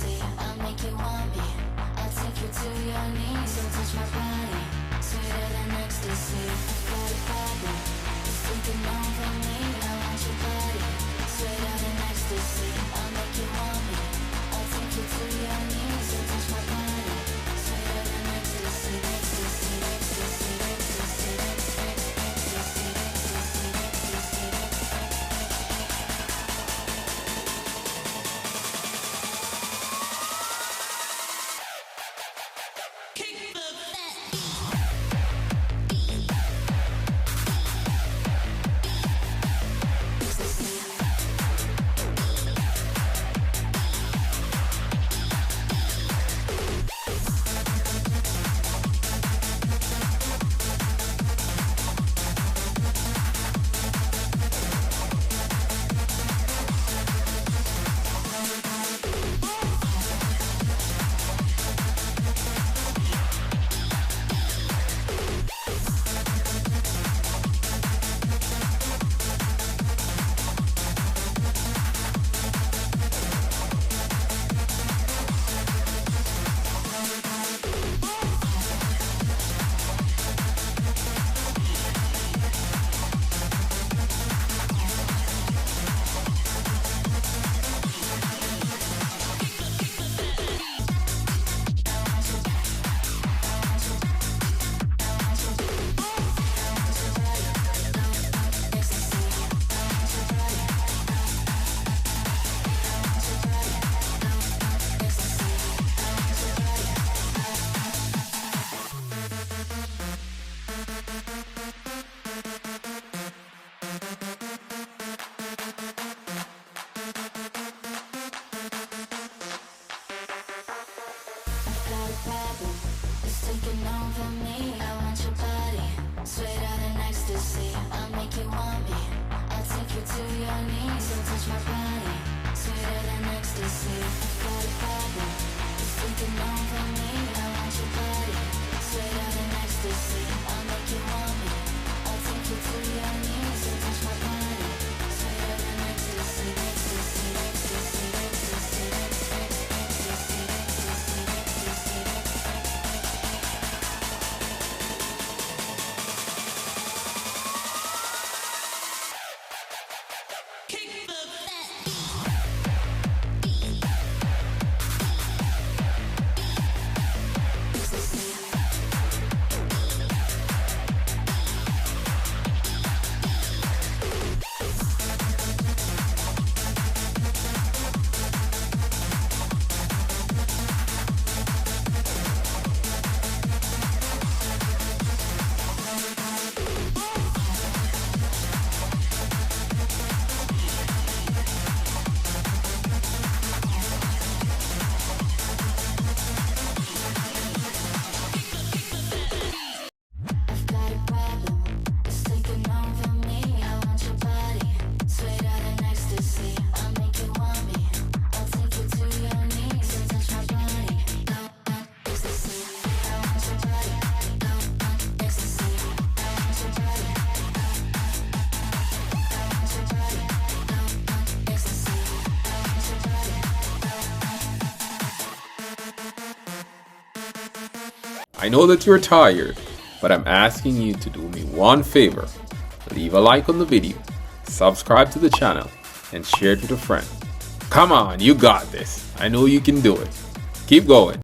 ecstasy. I'll make you want me. I'll take you to your knees. So touch my body, sweeter than ecstasy. I've got a problem, it's taking over me. I want your body, sweeter than ecstasy. I'll make you want me. I'll take you to your knees. So touch my body, sweeter than ecstasy. Ecstasy, ecstasy, ecstasy, ecstasy, ecstasy, ecstasy, ecstasy. Got a problem, it's taking over me. I want your body, sweeter than ecstasy. I'll make you want me. I'll take you to your knees. So touch my body, sweeter than ecstasy. I've got a problem, it's taking over me. I want your body, sweeter than ecstasy. I'll make you want me. I'll take you to your knees. So touch my body, sweeter than ecstasy. Ecstasy, ecstasy, ecstasy, ecstasy, ecstasy, ecstasy, ecstasy. I know that you're tired, but I'm asking you to do me one favor. Leave a like on the video, subscribe to the channel, and share it with a friend. Come on, you got this. I know you can do it. Keep going.